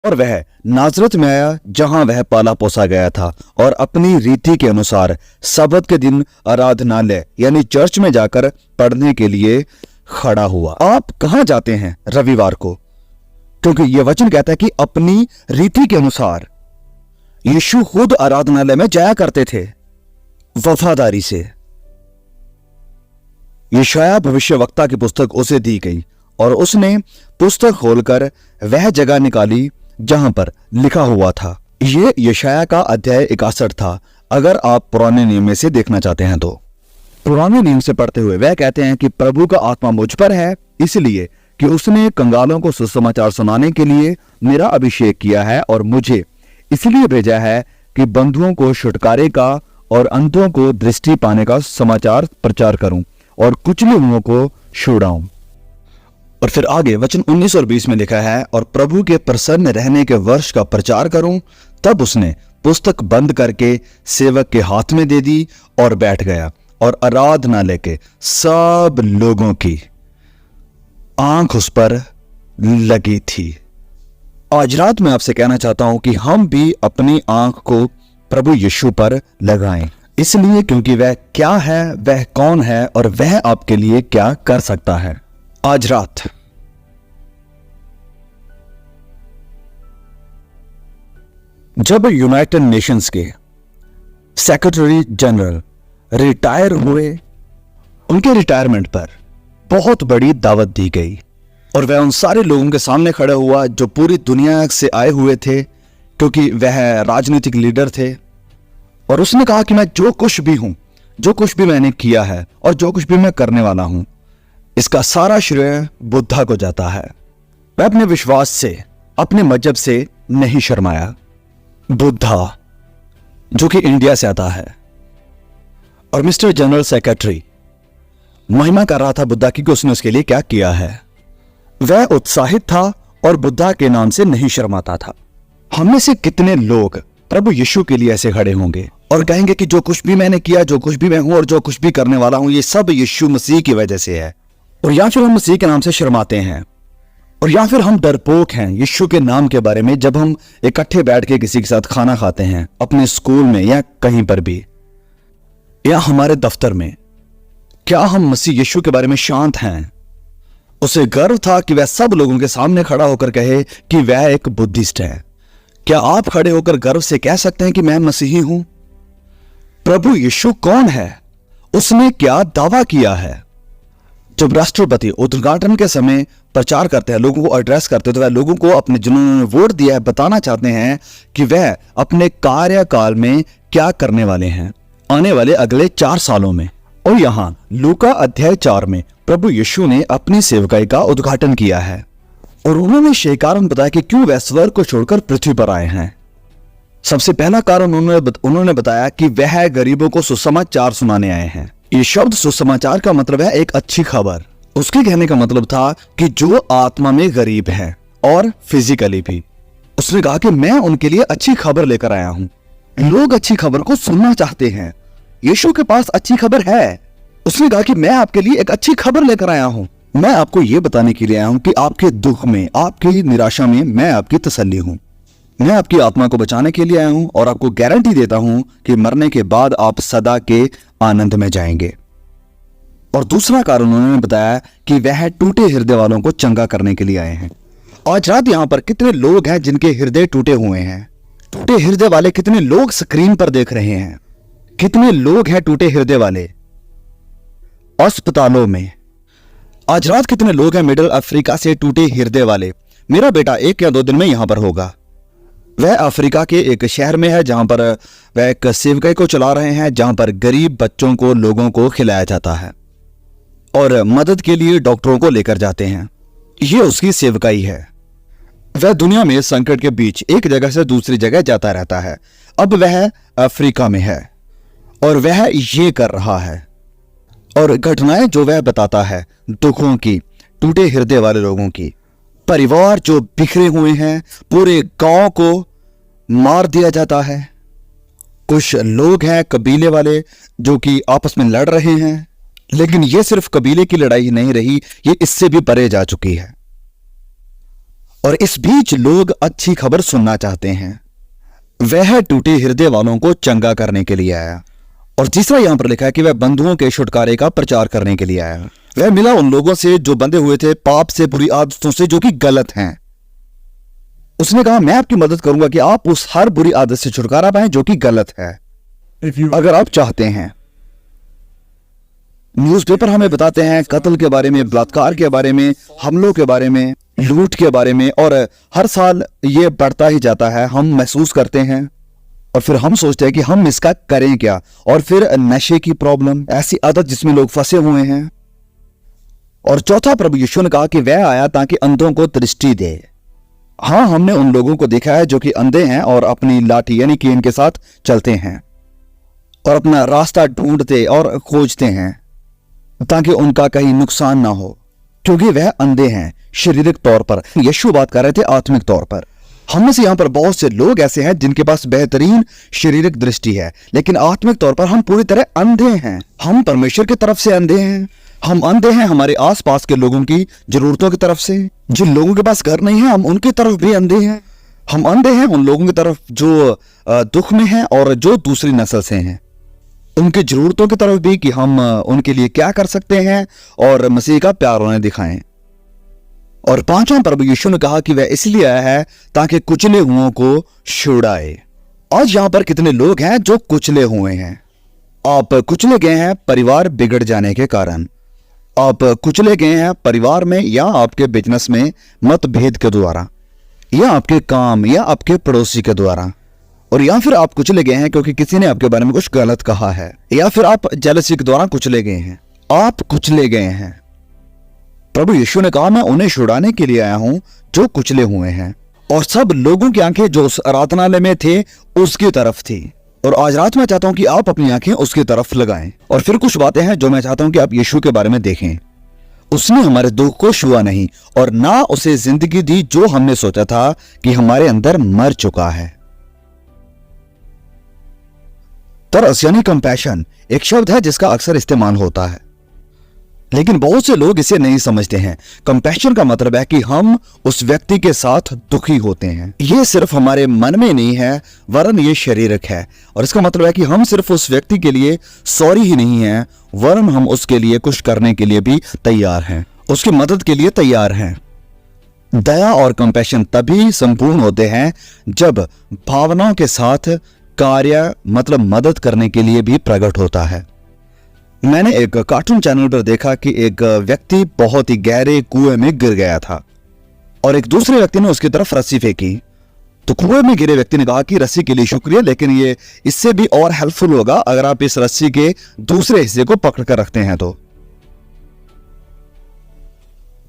और वह नाजरत में आया जहां वह पाला पोसा गया था, और अपनी रीति के अनुसार सब्त के दिन आराधनालय यानी चर्च में जाकर पढ़ने के लिए खड़ा हुआ। आप कहां जाते हैं रविवार को? क्योंकि यह वचन कहता है कि अपनी रीति के अनुसार यीशु खुद आराधनालय में जाया करते थे वफादारी से। यशायाह भविष्यवक्ता की पुस्तक उसे दी गई और उसने पुस्तक खोलकर वह जगह निकाली जहां पर लिखा हुआ था। यह यशायाह का अध्याय 61 था। अगर आप पुराने नियम में से देखना चाहते हैं तो पुराने नियम से पढ़ते हुए वह कहते हैं कि प्रभु का आत्मा मुझ पर है, इसलिए कि उसने कंगालों को सुसमाचार सुनाने के लिए मेरा अभिषेक किया है, और मुझे इसलिए भेजा है कि बंधुओं को छुटकारे का और अंधों को दृष्टि पाने का समाचार प्रचार करूं और कुचले हुओं को छुड़ाऊं। और फिर आगे वचन 19 और 20 में लिखा है, और प्रभु के प्रसन्न रहने के वर्ष का प्रचार करूं। तब उसने पुस्तक बंद करके सेवक के हाथ में दे दी और बैठ गया, और आराधनालय के सब लोगों की आंख उस पर लगी थी। आज रात मैं आपसे कहना चाहता हूं कि हम भी अपनी आंख को प्रभु यीशु पर लगाएं, इसलिए क्योंकि वह क्या है, वह कौन है और वह आपके लिए क्या कर सकता है। आज रात जब यूनाइटेड नेशंस के सेक्रेटरी जनरल रिटायर हुए, उनके रिटायरमेंट पर बहुत बड़ी दावत दी गई, और वह उन सारे लोगों के सामने खड़ा हुआ जो पूरी दुनिया से आए हुए थे, क्योंकि वह राजनीतिक लीडर थे। और उसने कहा कि मैं जो कुछ भी हूं, जो कुछ भी मैंने किया है और जो कुछ भी मैं करने वाला हूं, इसका सारा श्रेय बुद्धा को जाता है। वह अपने विश्वास से, अपने मजहब से नहीं शर्माया। बुद्धा जो कि इंडिया से आता है, और मिस्टर जनरल सेक्रेटरी महिमा कर रहा था बुद्धा की कि उसने उसके लिए क्या किया है। वह उत्साहित था और बुद्धा के नाम से नहीं शर्माता था। हम में से कितने लोग प्रभु यीशु के लिए ऐसे खड़े होंगे और कहेंगे कि जो कुछ भी मैंने किया, जो कुछ भी मैं हूं और जो कुछ भी करने वाला हूं, ये सब यीशु मसीह की वजह से है। और या फिर हम मसीह के नाम से शर्माते हैं, और या फिर हम डरपोक हैं यीशु के नाम के बारे में जब हम इकट्ठे बैठ के किसी के साथ खाना खाते हैं, अपने स्कूल में या कहीं पर भी, या हमारे दफ्तर में। क्या हम मसीह यीशु के बारे में शांत हैं? उसे गर्व था कि वह सब लोगों के सामने खड़ा होकर कहे कि वह एक बुद्धिस्ट है। क्या आप खड़े होकर गर्व से कह सकते हैं कि मैं मसीही हूं? प्रभु यीशु कौन है? उसने क्या दावा किया है? जब राष्ट्रपति उद्घाटन के समय प्रचार करते हैं, लोगों को एड्रेस करते हैं, तो वह लोगों को अपने जिन्होंने वोट दिया है बताना चाहते हैं कि वह अपने कार्यकाल में क्या करने वाले हैं आने वाले अगले 4 सालों में। और यहां लूका अध्याय 4 में प्रभु यीशु ने अपनी सेवकाई का उद्घाटन किया है, और उन्होंने ये कारण बताया कि क्यों वह स्वर्ग को छोड़कर पृथ्वी पर आए हैं। सबसे पहला कारण उन्होंने बताया कि वह गरीबों को सुसमाचार सुनाने आए हैं। ये शब्द सुसमाचार का मतलब है एक अच्छी खबर। उसके कहने का मतलब था कि जो आत्मा में गरीब है और फिजिकली भी, उसने कहा कि मैं उनके लिए अच्छी खबर लेकर आया हूं। लोग अच्छी खबर को सुनना चाहते हैं। यीशु के पास अच्छी खबर है। उसने कहा कि मैं आपके लिए एक अच्छी खबर लेकर आया हूं। मैं आपको यह बताने के लिए आया हूं कि आपके दुख में, आपकी निराशा में मैं आपकी तसल्ली हूं। मैं आपकी आत्मा को बचाने के लिए आया हूं, और आपको गारंटी देता हूं कि मरने के बाद आप सदा के आनंद में जाएंगे। और दूसरा कारण उन्होंने बताया कि वह टूटे हृदय वालों को चंगा करने के लिए आए हैं। आज रात यहां पर कितने लोग हैं जिनके हृदय टूटे हुए हैं? टूटे हृदय वाले कितने लोग स्क्रीन पर देख रहे हैं? कितने लोग हैं टूटे हृदय वाले अस्पतालों में? आज रात कितने लोग हैं मिडिल अफ्रीका से टूटे हृदय वाले? मेरा बेटा 1 या 2 दिन में यहां पर होगा। वह अफ्रीका के एक शहर में है जहां पर वह एक सेवकाई को चला रहे हैं, जहां पर गरीब बच्चों को, लोगों को खिलाया जाता है और मदद के लिए डॉक्टरों को लेकर जाते हैं। यह उसकी सेवकाई है। वह दुनिया में संकट के बीच एक जगह से दूसरी जगह जाता रहता है। अब वह अफ्रीका में है और वह ये कर रहा है, और घटनाएं जो वह बताता है दुखों की, टूटे हृदय वाले लोगों की, परिवार जो बिखरे हुए हैं, पूरे गांव को मार दिया जाता है। कुछ लोग हैं कबीले वाले जो कि आपस में लड़ रहे हैं, लेकिन यह सिर्फ कबीले की लड़ाई नहीं रही, ये इससे भी परे जा चुकी है। और इस बीच लोग अच्छी खबर सुनना चाहते हैं। वह टूटे हृदय वालों को चंगा करने के लिए आया। और तीसरा यहां पर लिखा है कि वह बंधुओं के छुटकारे का प्रचार करने के लिए आया। वह मिला उन लोगों से जो बंधे हुए थे पाप से, बुरी आदतों से जो कि गलत हैं। उसने कहा मैं आपकी मदद करूंगा कि आप उस हर बुरी आदत से छुटकारा पाएं जो कि गलत है, अगर आप चाहते हैं। न्यूज़पेपर हमें बताते हैं कत्ल के बारे में, बलात्कार के बारे में, हमलों के बारे में, लूट के बारे में, और हर साल ये बढ़ता ही जाता है। हम महसूस करते हैं और फिर हम सोचते हैं कि हम इसका करें क्या। और फिर नशे की प्रॉब्लम, ऐसी आदत जिसमें लोग फंसे हुए हैं। और चौथा, प्रभु यीशु ने कहा कि वह आया ताकि अंधों को दृष्टि दे। हाँ, हमने उन लोगों को देखा है जो कि अंधे हैं और अपनी लाठी यानी कि इनके साथ चलते हैं और अपना रास्ता ढूंढते और खोजते हैं ताकि उनका कहीं नुकसान ना हो, क्योंकि वह अंधे हैं शारीरिक तौर पर। यीशु बात कर रहे थे आत्मिक तौर पर। हम में से यहां पर बहुत से लोग ऐसे हैं जिनके पास बेहतरीन शारीरिक दृष्टि है, लेकिन आत्मिक तौर पर हम पूरी तरह अंधे हैं। हम परमेश्वर की तरफ से अंधे हैं। हम अंधे हैं हमारे आसपास के लोगों की जरूरतों की तरफ से। जिन लोगों के पास घर नहीं है, हम उनकी तरफ भी अंधे हैं। हम अंधे हैं उन लोगों की तरफ जो दुख में हैं और जो दूसरी नस्ल से हैं, उनकी जरूरतों की तरफ भी कि हम उनके लिए क्या कर सकते हैं और मसीह का प्यार उन्हें दिखाएं। और पांचवां, प्रभु यीशु ने कहा कि वह इसलिए आया है ताकि कुचले हुओं को छुड़ाए। आज यहां पर कितने लोग हैं जो कुचले हुए हैं। आप कुचले गए हैं परिवार बिगड़ जाने के कारण। आप कुचले गए हैं परिवार में या आपके बिजनेस में मतभेद के द्वारा, या आपके काम या आपके पड़ोसी के द्वारा, और या फिर आप कुचले गए हैं क्योंकि किसी ने आपके बारे में कुछ गलत कहा है, या फिर आप जेलसी के द्वारा कुचले गए हैं। आप कुचले गए हैं। प्रभु यीशु ने कहा मैं उन्हें छुड़ाने के लिए आया हूं जो कुचले हुए हैं। और सब लोगों की आंखें जो उस आराधनालय में थे उसकी तरफ थी। और आज रात मैं चाहता हूं कि आप अपनी आंखें उसकी तरफ लगाएं। और फिर कुछ बातें हैं जो मैं चाहता हूं कि आप यीशु के बारे में देखें। उसने हमारे दुख को छुआ नहीं और ना उसे जिंदगी दी जो हमने सोचा था कि हमारे अंदर मर चुका है। तरस यानी कंपैशन एक शब्द है जिसका अक्सर इस्तेमाल होता है, लेकिन बहुत से लोग इसे नहीं समझते हैं। कंपैशन का मतलब है कि हम उस व्यक्ति के साथ दुखी होते हैं। यह सिर्फ हमारे मन में नहीं है वरन ये शारीरिक है। और इसका मतलब है कि हम सिर्फ उस व्यक्ति के लिए सॉरी ही नहीं है वरन हम उसके लिए कुछ करने के लिए भी तैयार हैं, उसकी मदद के लिए तैयार हैं। दया और कंपैशन तभी संपूर्ण होते हैं जब भावनाओं के साथ कार्य मतलब मदद करने के लिए भी प्रकट होता है। मैंने एक कार्टून चैनल पर देखा कि एक व्यक्ति बहुत ही गहरे कुएं में गिर गया था और एक दूसरे व्यक्ति ने उसकी तरफ रस्सी फेंकी। तो कुएं में गिरे व्यक्ति ने कहा कि रस्सी के लिए शुक्रिया, लेकिन ये इससे भी और हेल्पफुल होगा अगर आप इस रस्सी के दूसरे हिस्से को पकड़ कर रखते हैं।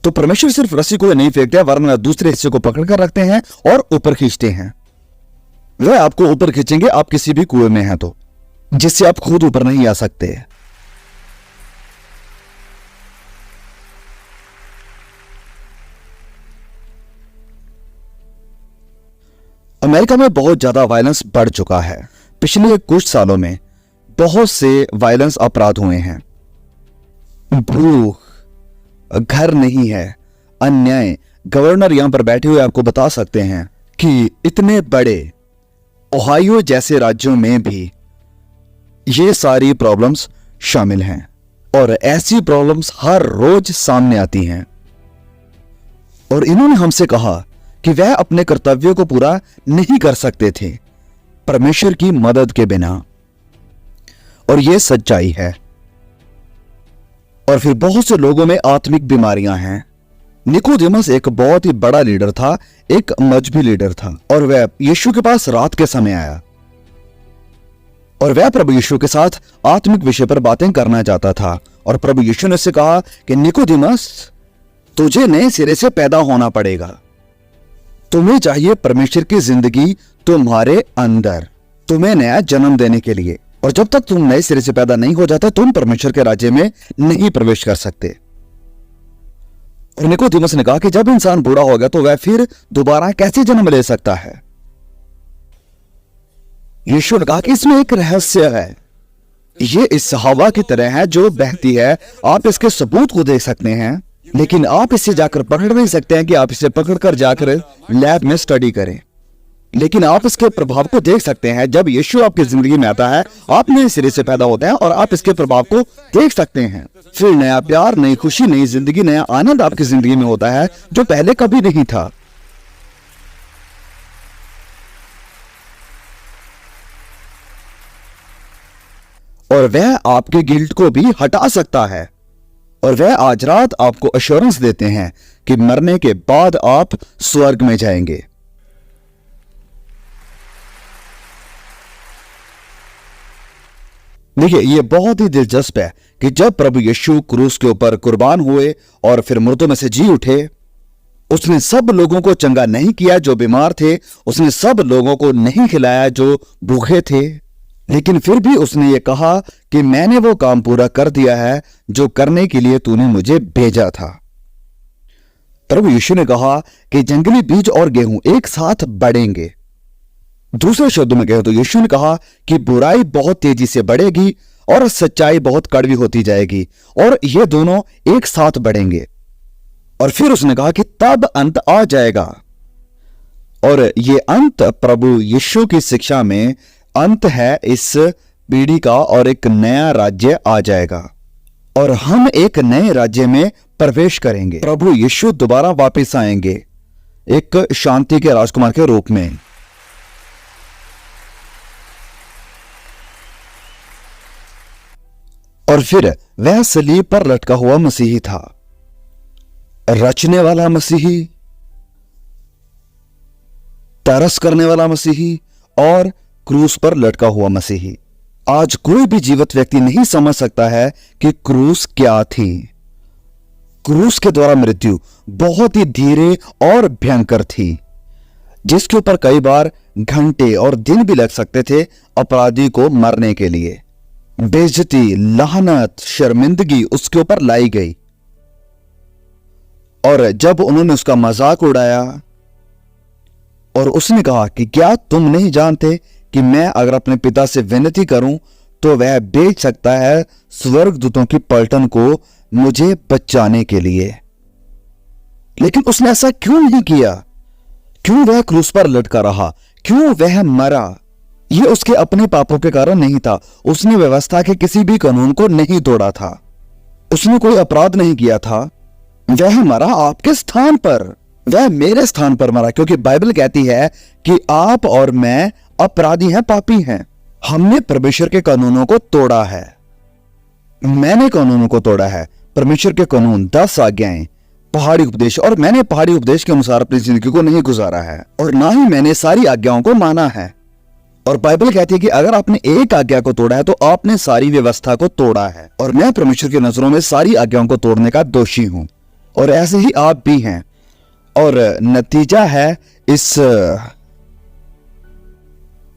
तो परमेश्वर सिर्फ रस्सी को नहीं फेंकते हैं वरन दूसरे हिस्से को पकड़ कर रखते हैं और ऊपर खींचते हैं। वह आपको ऊपर खींचेंगे आप किसी भी कुएं में हैं तो, जिससे आप खुद ऊपर नहीं आ सकते। अमेरिका में बहुत ज्यादा वायलेंस बढ़ चुका है। पिछले कुछ सालों में बहुत से वायलेंस अपराध हुए हैं। भूख, घर नहीं है, अन्याय। गवर्नर यहां पर बैठे हुए आपको बता सकते हैं कि इतने बड़े ओहायो जैसे राज्यों में भी ये सारी प्रॉब्लम्स शामिल हैं और ऐसी प्रॉब्लम्स हर रोज सामने आती हैं। और इन्होंने हमसे कहा कि वह अपने कर्तव्यों को पूरा नहीं कर सकते थे परमेश्वर की मदद के बिना, और यह सच्चाई है। और फिर बहुत से लोगों में आत्मिक बीमारियां हैं। निकोदेमस एक बहुत ही बड़ा लीडर था, एक मजहबी लीडर था, और वह यीशु के पास रात के समय आया और वह प्रभु यीशु के साथ आत्मिक विषय पर बातें करना चाहता था। और प्रभु यीशु ने उससे कहा कि निकोदेमस, तुझे नए सिरे से पैदा होना पड़ेगा। तुम्हें चाहिए परमेश्वर की जिंदगी तुम्हारे अंदर, तुम्हें नया जन्म देने के लिए। और जब तक तुम नए सिरे से पैदा नहीं हो जाते तुम परमेश्वर के राज्य में नहीं प्रवेश कर सकते। और निकोदेमस ने कहा कि जब इंसान बूढ़ा हो गया तो वह फिर दोबारा कैसे जन्म ले सकता है। यीशु ने कहा कि इसमें एक रहस्य है। ये इस हवा की तरह है जो बहती है। आप इसके सबूत को देख सकते हैं। लेकिन आप इसे जाकर पकड़ नहीं सकते हैं कि आप इसे पकड़कर जाकर लैब में स्टडी करें। लेकिन आप इसके प्रभाव को देख सकते हैं। जब यीशु आपकी जिंदगी में आता है, आप नए सिरे से पैदा होते हैं और आप इसके प्रभाव को देख सकते हैं। फिर नया प्यार, नई खुशी, नई जिंदगी, नया आनंद आपकी जिंदगी में होता है जो पहले कभी नहीं था। और वह आपके गिल्ट को भी हटा सकता है। और वह आज रात आपको अश्योरेंस देते हैं कि मरने के बाद आप स्वर्ग में जाएंगे। देखिए, यह बहुत ही दिलचस्प है कि जब प्रभु यीशु क्रूस के ऊपर कुर्बान हुए और फिर मुर्दों में से जी उठे, उसने सब लोगों को चंगा नहीं किया जो बीमार थे, उसने सब लोगों को नहीं खिलाया जो भूखे थे, लेकिन फिर भी उसने ये कहा कि मैंने वो काम पूरा कर दिया है जो करने के लिए तूने मुझे भेजा था। प्रभु यीशु ने कहा कि जंगली बीज और गेहूं एक साथ बढ़ेंगे। दूसरे शब्दों में कहें तो यीशु ने कहा कि बुराई बहुत तेजी से बढ़ेगी और सच्चाई बहुत कड़वी होती जाएगी और ये दोनों एक साथ बढ़ेंगे। और फिर उसने कहा कि तब अंत आ जाएगा। और ये अंत प्रभु यीशु की शिक्षा में अंत है इस पीढ़ी का, और एक नया राज्य आ जाएगा और हम एक नए राज्य में प्रवेश करेंगे। प्रभु यीशु दोबारा वापस आएंगे एक शांति के राजकुमार के रूप में। और फिर वह सलीब पर लटका हुआ मसीही था, रचने वाला मसीही, तरस करने वाला मसीही और क्रूस पर लटका हुआ मसीही। आज कोई भी जीवित व्यक्ति नहीं समझ सकता है कि क्रूस क्या थी। क्रूस के द्वारा मृत्यु बहुत ही धीरे और भयंकर थी, जिसके ऊपर कई बार घंटे और दिन भी लग सकते थे अपराधी को मरने के लिए। बेइज्जती, लानत, शर्मिंदगी उसके ऊपर लाई गई। और जब उन्होंने उसका मजाक उड़ाया और उसने कहा कि क्या तुम नहीं जानते कि मैं अगर अपने पिता से विनती करूं तो वह बेच सकता है स्वर्गदूतों की पलटन को मुझे बचाने के लिए। लेकिन उसने ऐसा क्यों नहीं किया? क्यों वह क्रूस पर लटका रहा? क्यों वह मरा? यह उसके अपने पापों के कारण नहीं था। उसने व्यवस्था के किसी भी कानून को नहीं तोड़ा था। उसने कोई अपराध नहीं किया था। वह मरा आपके स्थान पर, वह मेरे स्थान पर मरा, क्योंकि बाइबल कहती है कि आप और मैं अपराधी हैं, पापी हैं। हमने परमेश्वर के कानूनों को तोड़ा है। मैंने कानूनों को तोड़ा है, परमेश्वर के कानून, 10 आज्ञाएं, पहाड़ी उपदेश, और मैंने पहाड़ी उपदेश के अनुसार अपनी जिंदगी को नहीं गुजारा है और ना ही मैंने सारी आज्ञाओं को माना है। और बाइबल कहती है कि अगर आपने एक आज्ञा को तोड़ा है तो आपने सारी व्यवस्था को तोड़ा है। और मैं परमेश्वर की नजरों में सारी आज्ञाओं को तोड़ने का दोषी हूं, और ऐसे ही आप भी हैं। और नतीजा है इस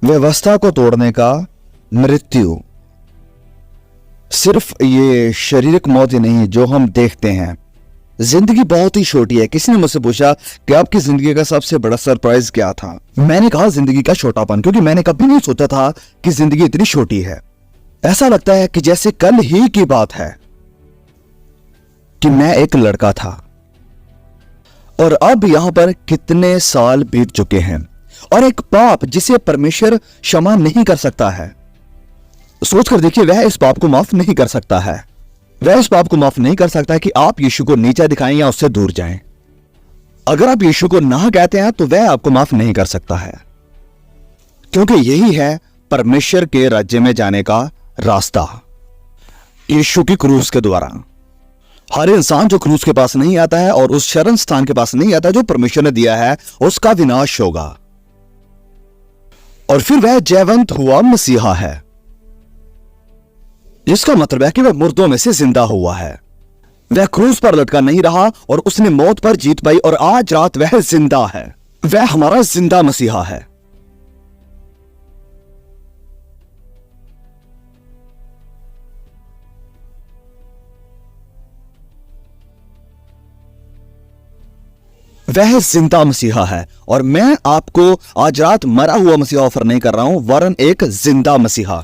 व्यवस्था को तोड़ने का मृत्यु। सिर्फ ये शारीरिक मौत ही नहीं जो हम देखते हैं। जिंदगी बहुत ही छोटी है। किसी ने मुझसे पूछा कि आपकी जिंदगी का सबसे बड़ा सरप्राइज क्या था? मैंने कहा जिंदगी का छोटापन, क्योंकि मैंने कभी नहीं सोचा था कि जिंदगी इतनी छोटी है। ऐसा लगता है कि जैसे कल ही की बात है कि मैं एक लड़का था और अब यहां पर कितने साल बीत चुके हैं, और एक पाप जिसे परमेश्वर क्षमा नहीं कर सकता है। सोचकर देखिए, वह इस पाप को माफ नहीं कर सकता है। वह इस पाप को माफ नहीं कर सकता है कि आप यीशु को नीचा दिखाएं या उससे दूर जाएं। अगर आप यीशु को ना कहते हैं तो वह आपको माफ नहीं कर सकता है, क्योंकि यही है परमेश्वर के राज्य में जाने का रास्ता, यीशु की क्रूस के द्वारा। हर इंसान जो क्रूस के पास नहीं आता है और उस शरण स्थान के पास नहीं आता जो परमेश्वर ने दिया है, उसका विनाश होगा। और फिर वह जयवंत हुआ मसीहा है, जिसका मतलब है कि वह मुर्दों में से जिंदा हुआ है। वह क्रूस पर लटका नहीं रहा और उसने मौत पर जीत पाई, और आज रात वह जिंदा है। वह हमारा जिंदा मसीहा है। वह जिंदा मसीहा है, और मैं आपको आज रात मरा हुआ मसीहा ऑफर नहीं कर रहा हूं, वरन एक जिंदा मसीहा,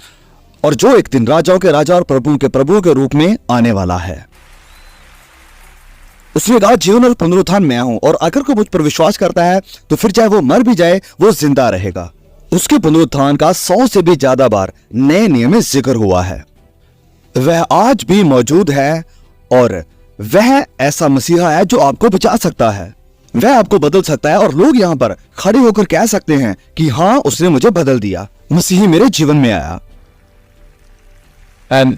और जो एक दिन राजाओं के राजा और प्रभुओं के प्रभु के रूप में आने वाला है। उसने कहा जीवन और पुनरुत्थान मैं हूं, और अगर कोई मुझ पर विश्वास करता है तो फिर चाहे वो मर भी जाए वो जिंदा रहेगा। उसके पुनरुत्थान का 100 से भी ज्यादा बार नए नियम में जिक्र हुआ है। वह आज भी मौजूद है और वह ऐसा मसीहा है जो आपको बचा सकता है, वह आपको बदल सकता है, और लोग यहां पर खड़े होकर कह सकते हैं कि हां उसने मुझे बदल दिया, मसीही मेरे जीवन में आया। एंड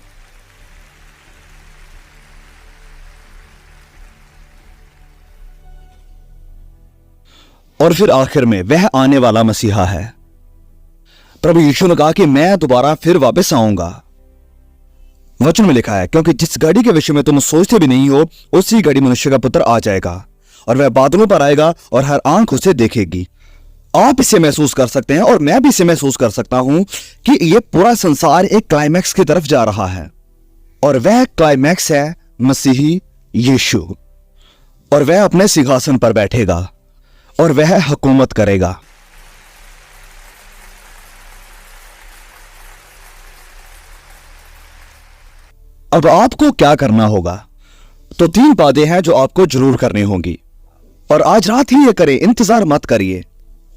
और फिर आखिर में वह आने वाला मसीहा है। प्रभु यीशु ने कहा कि मैं दोबारा फिर वापस आऊंगा। वचन में लिखा है, क्योंकि जिस घड़ी के विषय में तुम सोचते भी नहीं हो उसी घड़ी मनुष्य का पुत्र आ जाएगा, और वह बादलों पर आएगा और हर आंख उसे देखेगी। आप इसे महसूस कर सकते हैं और मैं भी इसे महसूस कर सकता हूं कि यह पूरा संसार एक क्लाइमैक्स की तरफ जा रहा है, और वह क्लाइमैक्स है मसीही यीशु। और वह अपने सिंहासन पर बैठेगा और वह हुकूमत करेगा। अब आपको क्या करना होगा? तो 3 बातें हैं जो आपको जरूर करनी होंगी, और आज रात ही ये करें, इंतजार मत करिए,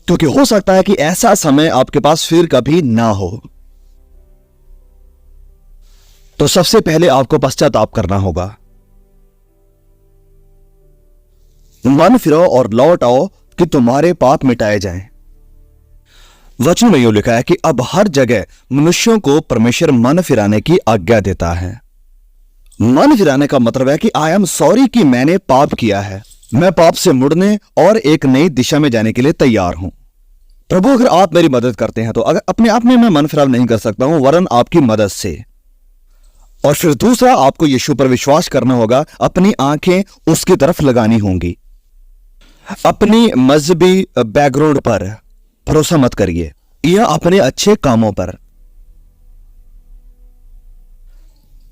क्योंकि हो सकता है कि ऐसा समय आपके पास फिर कभी ना हो। तो सबसे पहले आपको पश्चाताप करना होगा। मन फिरो और लौट आओ कि तुम्हारे पाप मिटाए जाएं। वचन में यूं लिखा है कि अब हर जगह मनुष्यों को परमेश्वर मन फिराने की आज्ञा देता है। मन फिराने का मतलब है कि आई एम सॉरी कि मैंने पाप किया है, मैं पाप से मुड़ने और एक नई दिशा में जाने के लिए तैयार हूं। प्रभु अगर आप मेरी मदद करते हैं तो अगर अपने आप में मैं मन फिराव नहीं कर सकता हूं वरन आपकी मदद से। और फिर दूसरा, आपको यीशु पर विश्वास करना होगा, अपनी आंखें उसकी तरफ लगानी होंगी। अपनी मजहबी बैकग्राउंड पर भरोसा मत करिए या अपने अच्छे कामों पर।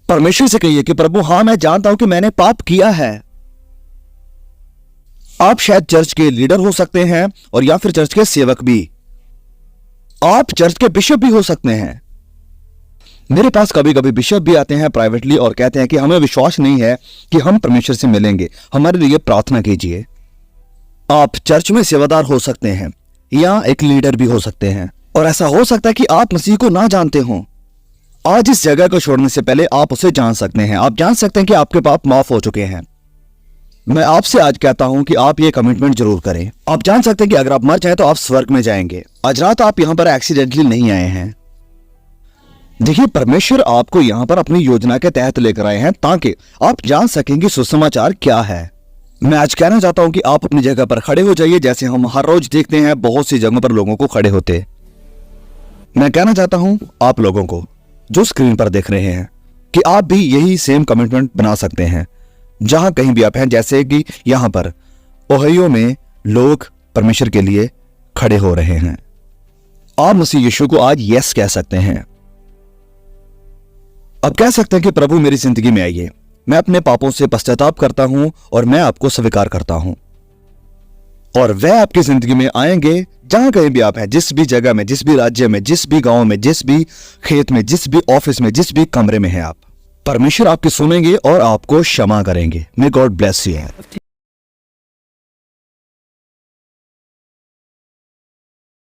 परमेश्वर से कहिए कि प्रभु हां मैं जानता हूं कि मैंने पाप किया है। आप शायद चर्च के लीडर हो सकते हैं और या फिर चर्च के सेवक भी, आप चर्च के बिशप भी हो सकते हैं। मेरे पास कभी कभी बिशप भी आते हैं प्राइवेटली और कहते हैं कि हमें विश्वास नहीं है कि हम परमेश्वर से मिलेंगे, हमारे लिए प्रार्थना कीजिए। आप चर्च में सेवादार हो सकते हैं या एक लीडर भी हो सकते हैं, और ऐसा हो सकता है कि आप मसीह को ना जानते हो। आज इस जगह को छोड़ने से पहले आप उसे जान सकते हैं। आप जान सकते हैं कि आपके पाप माफ हो चुके हैं। मैं आपसे आज कहता हूं कि आप ये कमिटमेंट जरूर करें। आप जान सकते हैं कि अगर आप मर जाएं तो आप स्वर्ग में जाएंगे। आज रात आप यहां पर एक्सीडेंटली नहीं आए हैं। देखिए, परमेश्वर आपको यहां पर अपनी योजना के तहत लेकर आए हैं ताकि आप जान सकें कि सुसमाचार क्या है। मैं आज कहना चाहता हूं कि आप अपनी जगह पर खड़े हो जाइए, जैसे हम हर रोज देखते हैं बहुत सी जगहों पर लोगों को खड़े होते। मैं कहना चाहता हूं आप लोगों को जो स्क्रीन पर देख रहे हैं कि आप भी यही सेम कमिटमेंट बना सकते हैं जहां कहीं भी आप हैं। जैसे कि यहां पर ओहियो में लोग परमेश्वर के लिए खड़े हो रहे हैं। आप मसीह यीशु को आज यस कह सकते हैं। अब कह सकते हैं कि प्रभु मेरी जिंदगी में आइए, मैं अपने पापों से पश्चाताप करता हूं और मैं आपको स्वीकार करता हूं। और वह आपकी जिंदगी में आएंगे जहां कहीं भी आप हैं, जिस भी जगह में, जिस भी राज्य में, जिस भी गांव में, जिस भी खेत में, जिस भी ऑफिस में, जिस भी कमरे में हैं आप। परमेश्वर आपकी सुनेंगे और आपको क्षमा करेंगे। May God bless you.